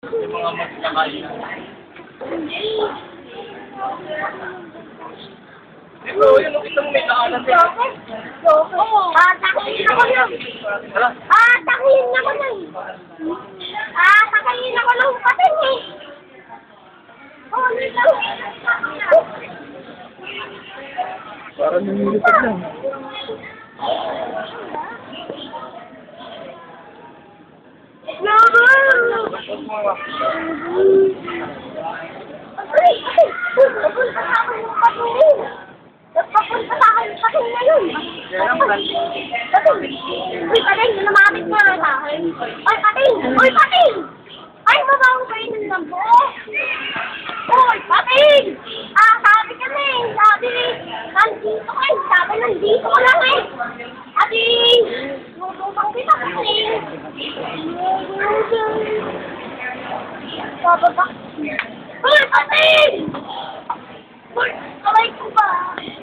Yung mga magkakain. Di ba, yun, nakita mo may naanan siya. Takayin ako nun. Takayin ako nun. Takayin ako ng pating eh. Parang nililipad lang. Papunta sa akin, pating na yun. Uy, pating, lumapit na sa akin. Uy, pating! Uy, pating! Ay, mabaho kayo ng lambo. Uy, pating! Sabi ka na eh. Sabi eh, nandito ka eh. Sabi nandito ko lang eh. Pating! Nutupang kita, pating. Bababa. Uy, pating!